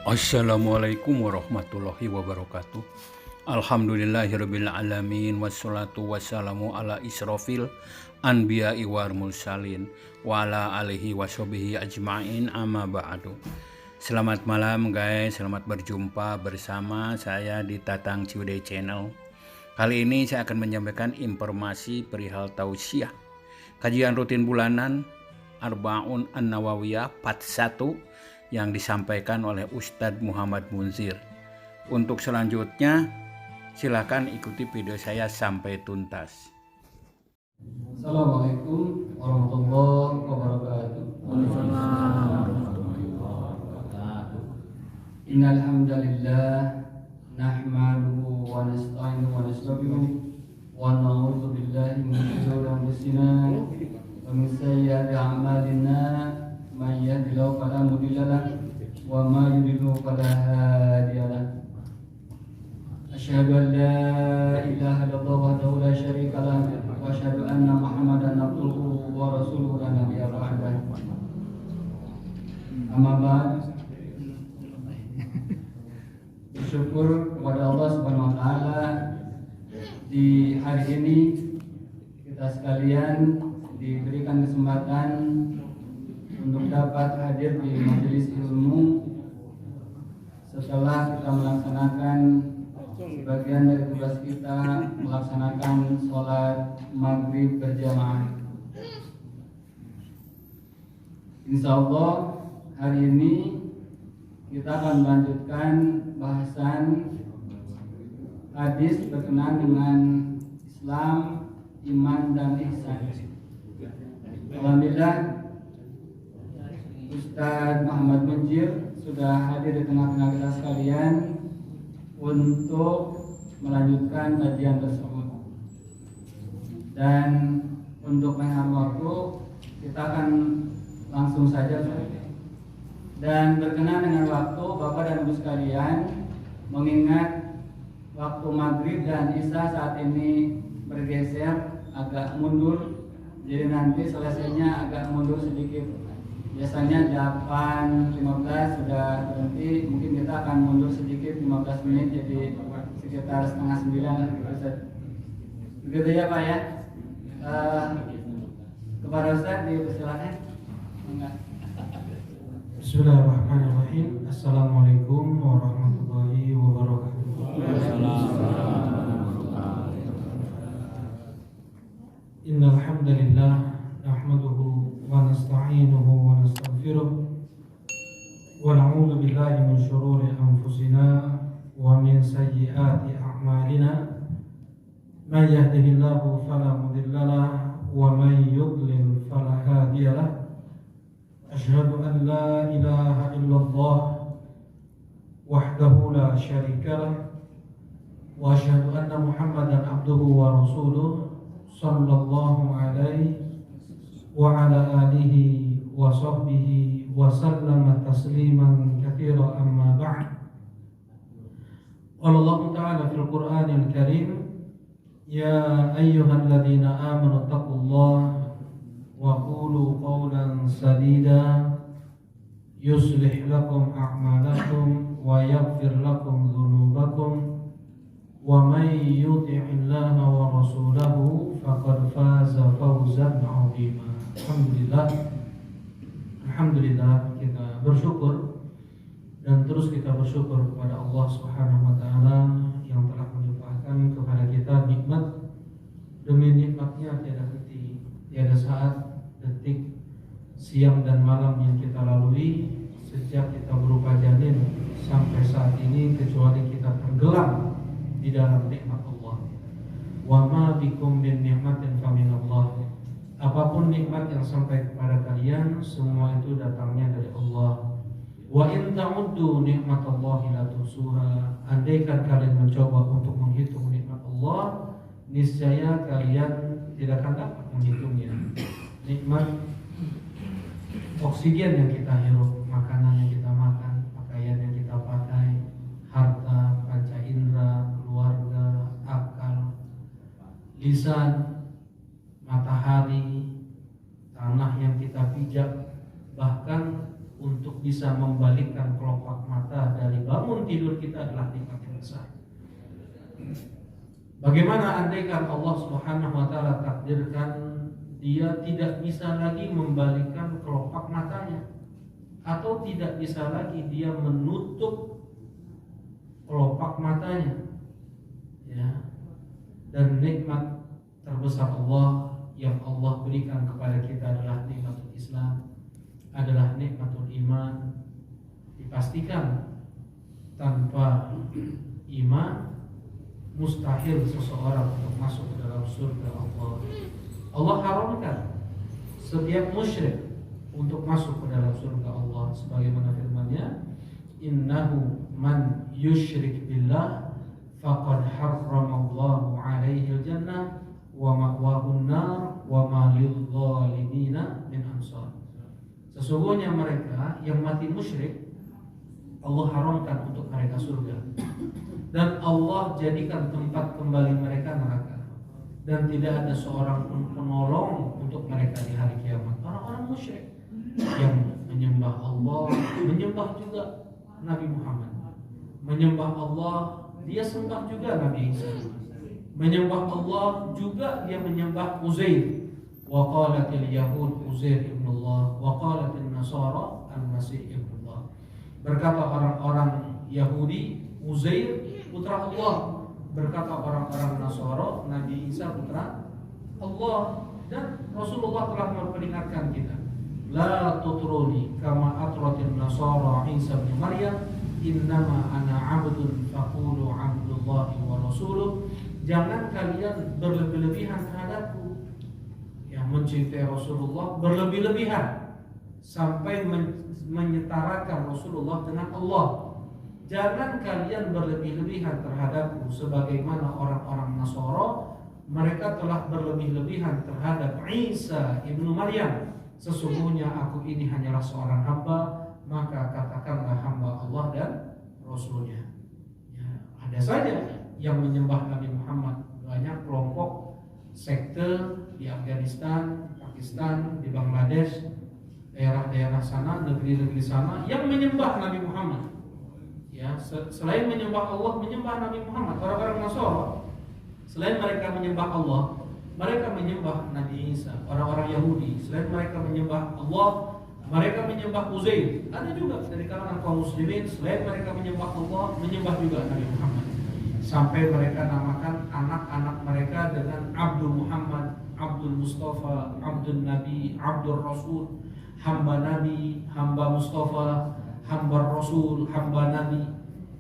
Assalamualaikum warahmatullahi wabarakatuh. Alhamdulillahirabbil alamin wassalatu wassalamu ala israfil anbiya'i wal mursalin wa ala alihi washabihi ajmain amma ba'du. Selamat malam guys, selamat berjumpa bersama saya di Tatang Ciwidey Channel. Kali ini saya akan menyampaikan informasi perihal tausiah. Kajian rutin bulanan Arbaun An-Nawawiyah Part 1 yang disampaikan oleh Ustadz Muhammad Munzir. Untuk selanjutnya, silakan ikuti video saya sampai tuntas. Assalamualaikum warahmatullahi wabarakatuh. Innal hamdalillah nahmaduhu wa nasta'inuhu wa nastaghfiruh wa na'udzu billahi min shururi anfusina wa min sayyiati a'malina. Man yahdihillahu fala mudilla lahu wa man yudlil fala hadiya lahu. Asyhadu an la ilaha illallah wahdahu la syarika lahu wa asyhadu anna Muhammadan abduhu wa rasuluhu la nabiyya ba'dahu. Amma ba'd. Bersyukur kepada Allah Subhanahu wa taala di hari ini kita sekalian diberikan kesempatan untuk dapat hadir di majelis ilmu setelah kita melaksanakan sebagian dari tugas kita melaksanakan sholat maghrib berjamaah. Insya Allah hari ini kita akan melanjutkan bahasan hadis berkenaan dengan Islam, iman dan ihsan. Alhamdulillah Ustadz Muhammad Munzir sudah hadir di tengah-tengah kita sekalian untuk melanjutkan kajian tersebut. Dan untuk menghemat waktu, kita akan langsung saja. Dan berkenaan dengan waktu, Bapak dan Ibu sekalian, mengingat waktu maghrib dan isya saat ini bergeser agak mundur, jadi nanti selesainya agak mundur sedikit. Biasanya 8.15 sudah berhenti, mungkin kita akan mundur sedikit 15 menit jadi sekitar setengah 9. Begitu ya Pak ya. Kepada Ustaz dipersilakan. Bismillahirrahmanirrahim. Assalamualaikum warahmatullahi wabarakatuh. Innal hamdalillah nahmaduhu wa nasta'inuhu wa nastaghfiruh wa na'udzu billahi min shururi anfusina wa min sayyiati a'malina. May yahdihillahu fala mudilla lahu wa may yudlil fala hadiya lahu. Asyhadu an la ilaha illallah wahdahu la syarika lahu wa asyhadu anna Muhammadan abduhu wa rasuluh sallallahu alaihi wa ala alihi wa sahbihi wa sallama tasliman katsira amma ba'd. Qala Allah Ta'ala fil Qur'anil Karim, ya ayyuhalladzina amanu taqullaha wa qulu qawlan sadida yuslih lakum a'malakum wa yaghfir lakum dhunubakum wa may yuti'illaha wa rasulahu faqad faza fawzan 'azima. Alhamdulillah kita bersyukur dan terus kita bersyukur kepada Allah Subhanahu wa taala yang telah melimpahkan kepada kita nikmat demi nikmatnya tiada henti, tiada saat, detik, siang dan malam yang kita lalui sejak kita berupa janin sampai saat ini kecuali kita tenggelam di dalam nikmat Allah. Wa ma bikum min ni'matin faminallah. Apapun nikmat yang sampai kepada kalian, semua itu datangnya dari Allah. Wa in ta'uddu nikmatallahi la tuhsuha. Andaikan kalian mencoba untuk menghitung nikmat Allah, niscaya kalian tidak akan dapat menghitungnya. Nikmat oksigen yang kita hirup, makanan yang kita makan, pakaian yang kita pakai, harta, panca indera, keluarga, akal, lisan, matahari, tanah yang kita pijak, bahkan untuk bisa membalikkan kelopak mata dari bangun tidur kita adalah nikmat yang besar. Bagaimana andaikan Allah Subhanahu wa taala takdirkan dia tidak bisa lagi membalikkan kelopak matanya, atau tidak bisa lagi dia menutup kelopak matanya, ya. Dan nikmat terbesar Allah yang Allah berikan kepada kita adalah nikmatul Islam, adalah nikmatul iman. Dipastikan tanpa iman mustahil seseorang untuk masuk ke dalam surga Allah. Allah haramkan setiap musyrik untuk masuk ke dalam surga Allah, sebagaimana firman-Nya, innahu man yusyrik billah faqad harramallahu alaihi jannah wa ma'wahu an-nar wa ma lidh-dhalimina min ansar. Sesungguhnya mereka yang mati musyrik, Allah haramkan untuk mereka surga, dan Allah jadikan tempat kembali mereka neraka, dan tidak ada seorang pun penolong untuk mereka di hari kiamat. Orang-orang musyrik yang menyembah Allah, menyembah juga Nabi Muhammad, menyembah Allah, dia sembah juga Nabi Isa, menyembah Allah juga dia menyembah Uzair. Wa qalatil yahud Uzair ibnullah wa qalatil nasara al-masih ibnullah. Berkata orang-orang Yahudi Uzair putra Allah, berkata orang-orang Nasara Nabi Isa putra Allah. Dan Rasulullah telah memperingatkan kita, la tutruni kama atratin nasara Isa bin Maryam, innama ana abdun faqulu abdullahi wa rasuluh. Jangan kalian berlebih-lebihan terhadapku, yang mencintai Rasulullah berlebih-lebihan sampai menyetarakan Rasulullah dengan Allah. Jangan kalian berlebih-lebihan terhadapku sebagaimana orang-orang Nasara mereka telah berlebih-lebihan terhadap Isa ibnu Maryam. Sesungguhnya aku ini hanyalah seorang hamba, maka katakanlah hamba Allah dan Rasulnya. Ya, ada saja yang menyembah Nabi Muhammad, banyak kelompok sekte di Afghanistan, Pakistan, di Bangladesh, daerah-daerah sana, negeri-negeri sana yang menyembah Nabi Muhammad. Ya, selain menyembah Allah, menyembah Nabi Muhammad. Orang-orang Nasara, selain mereka menyembah Allah, mereka menyembah Nabi Isa. Orang-orang Yahudi, selain mereka menyembah Allah, mereka menyembah Uzair. Ada juga dari kalangan kaum muslimin, selain mereka menyembah Allah, menyembah juga Nabi Muhammad. Sampai mereka namakan anak-anak mereka dengan Abdul Muhammad, Abdul Mustafa, Abdul Nabi, Abdul Rasul, hamba Nabi, hamba Mustafa, hamba Rasul, hamba Nabi.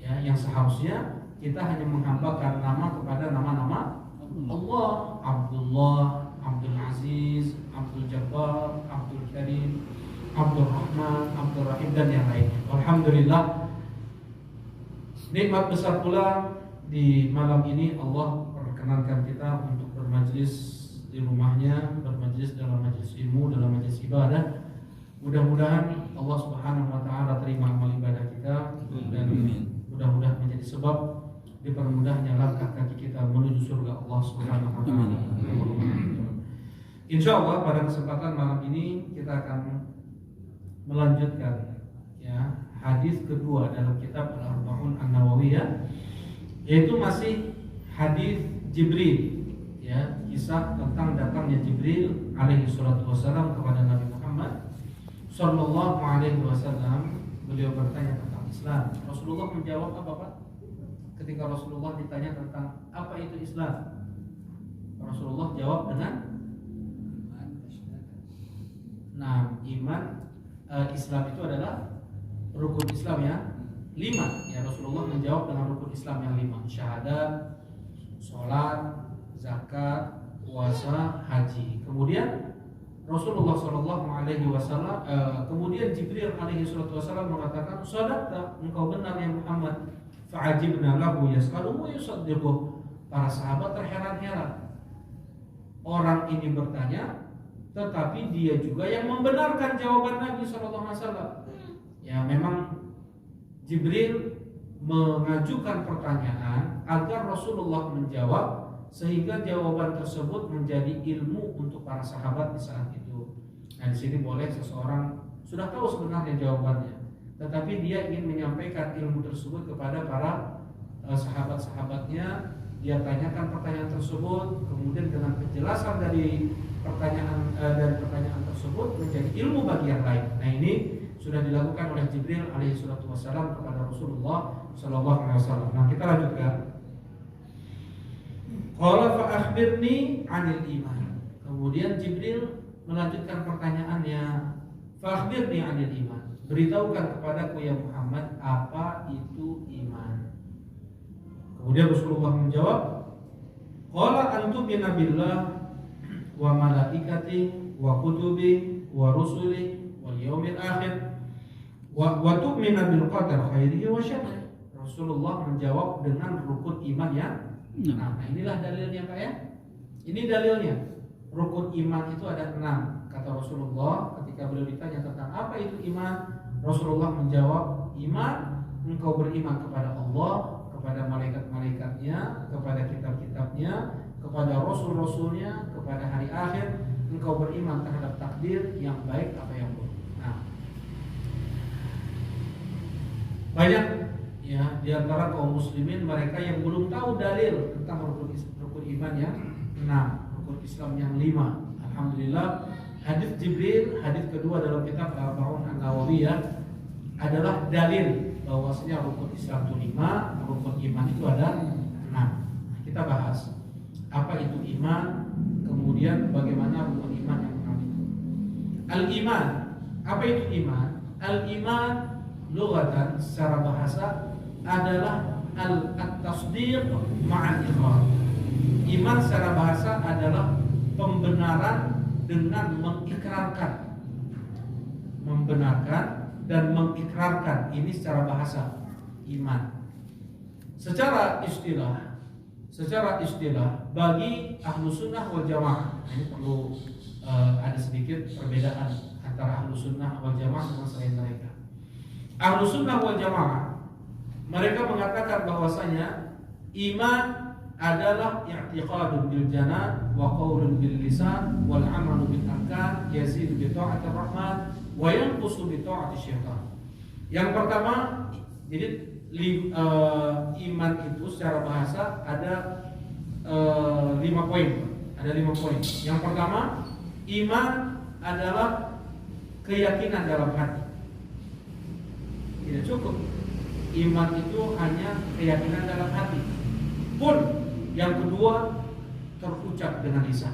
Ya, yang seharusnya kita hanya menghambakan nama kepada nama-nama Allah, Abdullah, Abdul Aziz, Abdul Jabbar, Abdul Karim, Abdul Rahman, Abdul Rahim, dan yang lainnya. Alhamdulillah, nikmat besar pula di malam ini Allah perkenankan kita untuk bermajlis di rumahnya, bermajlis dalam majlis ilmu, dalam majlis ibadah. Mudah-mudahan Allah Subhanahu wa taala terima amal ibadah kita, dan mudah-mudahan menjadi sebab dipermudahnya langkah kaki kita menuju surga Allah Subhanahu wa taala. Insyaallah pada kesempatan malam ini kita akan melanjutkan ya hadis kedua dalam kitab Al-Arba'un An-Nawawiyah, yaitu masih hadis Jibril, ya, kisah tentang datangnya Jibril alaihi salatu wasallam kepada Nabi Muhammad sallallahu alaihi wasallam. Beliau bertanya tentang Islam. Rasulullah menjawab apa, Pak? Ketika Rasulullah ditanya tentang apa itu Islam, Rasulullah jawab dengan iman. Islam itu adalah rukun Islam ya 5. Ya, Rasulullah menjawab dengan rukun Islam yang 5: syahadat, sholat, zakat, puasa, haji. Kemudian Rasulullah Shallallahu Alaihi Wasallam, kemudian Jibril Alaihi Wasallam mengatakan, sadaqta, engkau benar ya Muhammad. Fa'ajibna lahu yas'aluhu yusaddiquh. Para sahabat terheran-heran. Orang ini bertanya, tetapi dia juga yang membenarkan jawaban Nabi Shallallahu Alaihi Wasallam. Ya, memang Jibril mengajukan pertanyaan agar Rasulullah menjawab, sehingga jawaban tersebut menjadi ilmu untuk para sahabat di saat itu. Nah, di sini boleh seseorang sudah tahu sebenarnya jawabannya, tetapi dia ingin menyampaikan ilmu tersebut kepada para sahabat-sahabatnya. Dia tanyakan pertanyaan tersebut, kemudian dengan penjelasan dari pertanyaan tersebut menjadi ilmu bagi yang lain. Nah, ini sudah dilakukan oleh Jibril alaihi salatu wassalam kepada Rasulullah sallallahu alaihi wasallam. Nah, kita lanjutkan. Qala fa akhbirni 'anil iman. Kemudian Jibril melanjutkan pertanyaannya, fa akhbirni 'anil iman. Beritahukan kepadaku ya Muhammad apa itu iman. Kemudian Rasulullah menjawab, qala antumina billah wa malaikati wa kutubi wa rusuli wal yaumil akhir wa tu'mina bil qadar khairihi wa syarrihi. Rasulullah menjawab dengan rukun iman yang nah, inilah dalilnya Pak ya. Ini dalilnya. Rukun iman itu ada 6. Kata Rasulullah ketika beliau ditanya tentang apa itu iman, Rasulullah menjawab, iman engkau beriman kepada Allah, kepada malaikat-malaikatnya, kepada kitab-kitabnya, kepada rasul-rasulnya, kepada hari akhir, engkau beriman terhadap takdir yang baik apa yang buruk. Nah, banyak ya di antara kaum muslimin mereka yang belum tahu dalil tentang rukun iman yang 6, rukun Islam yang 5. Alhamdulillah, hadis Jibril, hadis kedua dalam kitab Al-Arba'un An-Nawawiyah adalah dalil bahwasanya rukun Islam itu 5, rukun iman itu ada 6. Kita bahas apa itu iman, kemudian bagaimana rukun iman yang 6 itu. Al-iman, apa itu iman? Al-iman lughatan secara bahasa adalah al-tasdiq ma'al iqrar. Iman secara bahasa adalah pembenaran dengan mengikrarkan, membenarkan dan mengikrarkan. Ini secara bahasa iman. Secara istilah bagi ahlu sunnah wal jamaah, ini perlu ada sedikit perbedaan antara ahlu sunnah wal jamaah dengan selain mereka. Ahlu sunnah wal jamaah mereka mengatakan bahwasanya iman adalah i'tiqadun bil janan wa qaulun bil lisan wal amalu bil arkan yazidu bi ta'atir rahman wa yanqusu bi ta'ati syaitan. Yang pertama, jadi iman itu secara bahasa ada 5 poin. Ada 5 poin. Yang pertama, iman adalah keyakinan dalam hati. Tidak cukup. Iman itu hanya keyakinan dalam hati. Pun yang kedua terucap dengan lisan.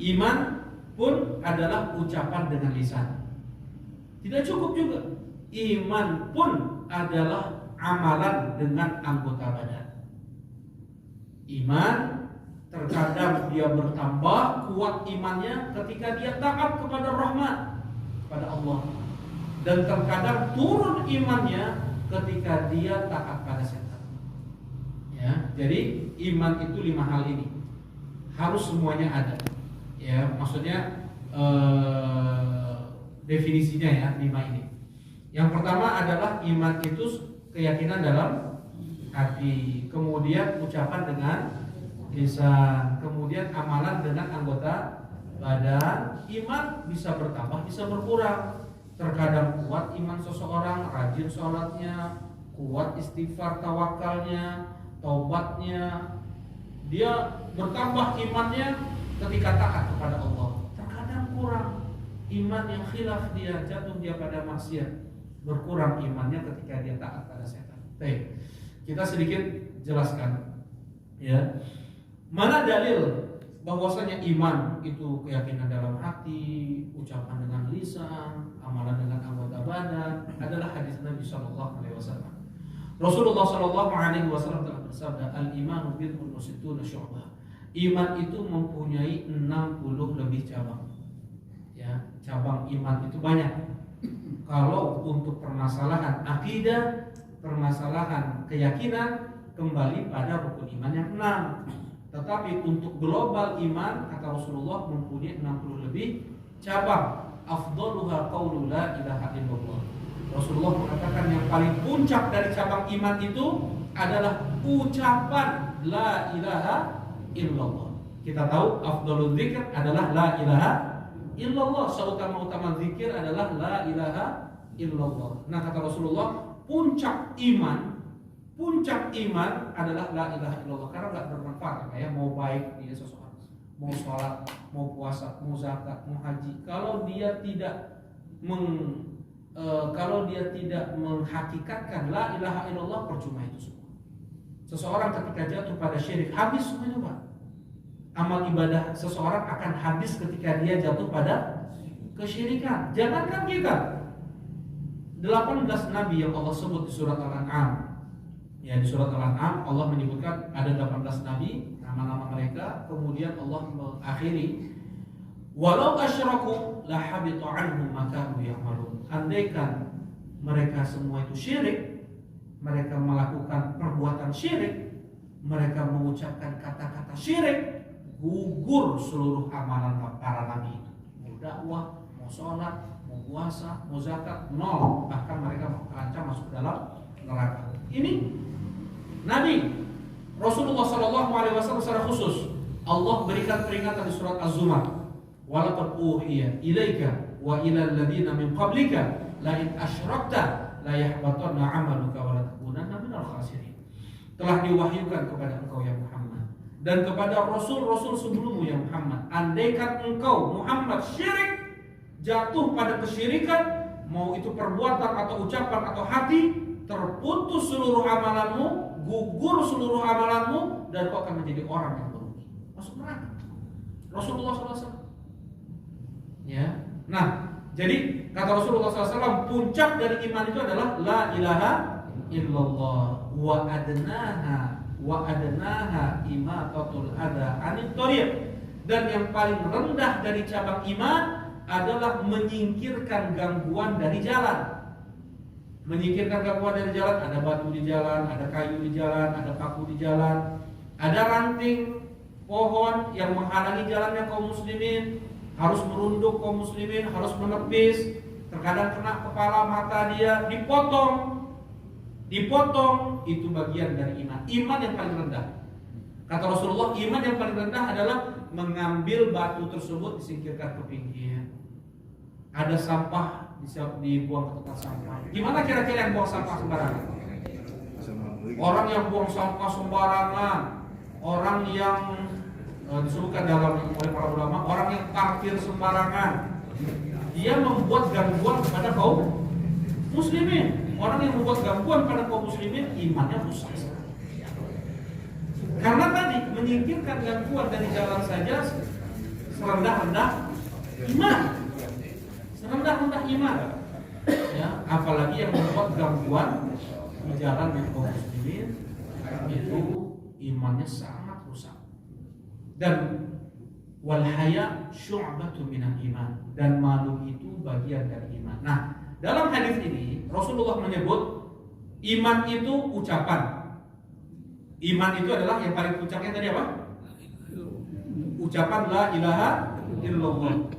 Iman pun adalah ucapan dengan lisan. Tidak cukup juga. Iman pun adalah amalan dengan anggota badan. Iman terkadang dia bertambah kuat imannya ketika dia taat kepada Rahman, kepada Allah. Dan terkadang turun imannya ketika dia taat pada setan. Ya, jadi iman itu 5 hal ini harus semuanya ada. Ya, maksudnya definisinya ya 5 ini. Yang pertama adalah iman itu keyakinan dalam hati, kemudian ucapan dengan lisan, kemudian amalan dengan anggota badan. Iman bisa bertambah, bisa berkurang. Terkadang kuat iman seseorang, rajin sholatnya, kuat istighfar tawakalnya, taubatnya, dia bertambah imannya ketika taat kepada Allah. Terkadang kurang iman yang khilaf, dia jatuh dia pada maksiat, berkurang imannya ketika dia taat pada setan. Baik, kita sedikit jelaskan ya. Mana dalil bahwasanya iman itu keyakinan dalam hati, ucapan dengan lisan, amalan dengan anggota badan? Adalah hadis Nabi sallallahu alaihi wasallam. Rasulullah sallallahu alaihi wasallam telah bersabda, al-imanu bid'un wa sittuna syu'bah. Iman itu mempunyai 60 lebih cabang. Ya, cabang iman itu banyak. Kalau untuk permasalahan akidah, permasalahan keyakinan, kembali pada rukun iman yang 6. Tetapi untuk global iman, kata Rasulullah, mempunyai 60 lebih cabang. Afdaluha qaulu la ilaha illallah. Rasulullah mengatakan yang paling puncak dari cabang iman itu adalah ucapan la ilaha illallah. Kita tahu afdalul dzikr adalah la ilaha illallah. Seutama-utama zikir adalah la ilaha illallah. Nah, kata Rasulullah, puncak iman adalah la ilaha illallah. Karena nggak bermanfaat ya, mau baik dia seseorang, mau sholat, mau puasa, mau zakat, mau haji, kalau dia tidak menghakikatkan la ilaha illallah, percuma itu semua. Seseorang ketika jatuh pada syirik, habis semuanya, Pak. Amal ibadah seseorang akan habis ketika dia jatuh pada kesyirikan. Jangankan kita, 18 nabi yang Allah sebut di surat Al-An'am. Ya, di surat Al-An'am Allah menyebutkan ada 18 nabi, nama-nama mereka, kemudian Allah mengakhiri, walau asyraku la habita anhum ma kanu ya'malun. Andaikan mereka semua itu syirik, mereka melakukan perbuatan syirik, mereka mengucapkan kata-kata syirik, gugur seluruh amalan para nabi itu. Mau dakwah, mau sholat, mau puasa, mau zakat, nol. Bahkan mereka terancam masuk dalam neraka. Ini Nabi Rasulullah SAW secara khusus Allah berikan peringatan di surat Az-Zumar, walaqad uhiya ilaika wa ilal ladzina min qablika la in asyrakta la yahbatanna 'amaluka wa la takunanna minal khasirin. Telah diwahyukan kepada engkau ya Muhammad dan kepada rasul-rasul sebelummu ya Muhammad, andaikan engkau Muhammad syirik, jatuh pada kesyirikan, mau itu perbuatan atau ucapan atau hati, terputus seluruh amalanmu, gugur seluruh amalanmu, dan kau akan menjadi orang yang merugi, masuk neraka. Rasulullah SAW. Ya, nah, jadi kata Rasulullah SAW, puncak dari iman itu adalah la ilaha illallah wa adnaha imatatul adha anit thariq. Dan yang paling rendah dari cabang iman adalah menyingkirkan gangguan dari jalan. Menyingkirkan gangguan dari jalan, ada batu di jalan, ada kayu di jalan, ada paku di jalan, ada ranting pohon yang menghalangi jalannya kaum muslimin, harus merunduk kaum muslimin, harus menepis, terkadang kena kepala mata dia, dipotong, itu bagian dari iman. Iman yang paling rendah. Kata Rasulullah, iman yang paling rendah adalah mengambil batu tersebut, disingkirkan ke pinggir. Ada sampah dibuang ke tempat sampah. Gimana kira-kira yang buang sampah sembarangan? Orang yang buang sampah sembarangan, orang yang disebutkan oleh para ulama, orang yang parkir sembarangan, dia membuat gangguan kepada kaum muslimin. Orang yang membuat gangguan pada kaum muslimin, imannya rusak. Karena tadi menyingkirkan gangguan dari jalan saja serendah-rendah iman. Rendah-rendah iman, ya, apalagi yang membuat gangguan di jalan yang kaum muslimin, itu imannya sangat rusak. Dan wal haya syu'batun minal iman, dan malu itu bagian dari iman. Nah, dalam hadis ini Rasulullah menyebut iman itu ucapan. Iman itu adalah yang paling puncaknya tadi apa? Ucapan la ilaha illallah.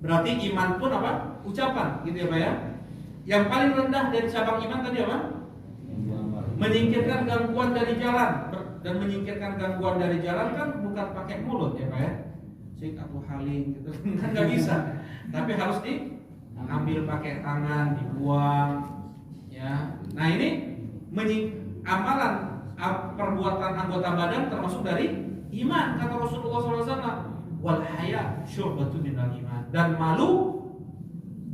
Berarti iman pun apa? Ucapan, gitu ya Pak ya. Yang paling rendah dari cabang iman tadi apa? Menyingkirkan gangguan dari jalan. Dan menyingkirkan gangguan dari jalan kan bukan pakai mulut ya Pak ya. Sik atau haling gitu kan nggak bisa. Tapi harus diambil pakai tangan, dibuang, ya. Nah ini amalan perbuatan anggota badan termasuk dari iman. Kata Rasulullah SAW, wal haya syu'batun minal iman. Dan malu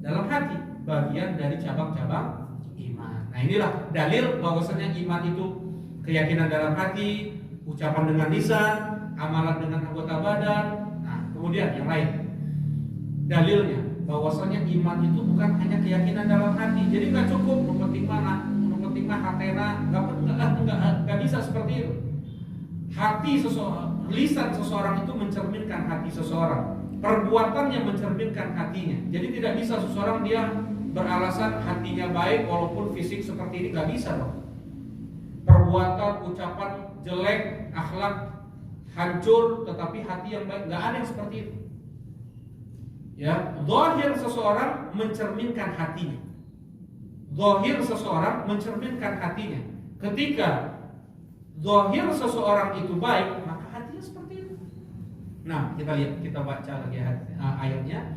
dalam hati bagian dari cabang-cabang iman. Nah inilah dalil bahwasanya iman itu keyakinan dalam hati, ucapan dengan lisan, amalan dengan anggota badan. Nah kemudian yang lain dalilnya bahwasanya iman itu bukan hanya keyakinan dalam hati. Jadi nggak cukup mempenting hatena, nggak bisa seperti itu. Hati seseorang, lisan seseorang itu mencerminkan hati seseorang. Perbuatannya mencerminkan hatinya. Jadi tidak bisa seseorang dia beralasan hatinya baik walaupun fisik seperti ini, nggak bisa dong. Perbuatan, ucapan jelek, akhlak hancur, tetapi hati yang baik, nggak ada yang seperti itu. Ya, zahir seseorang mencerminkan hatinya. Zahir seseorang mencerminkan hatinya. Ketika zahir seseorang itu baik, maka hatinya seperti itu. Nah, kita lihat, kita baca lagi ayatnya.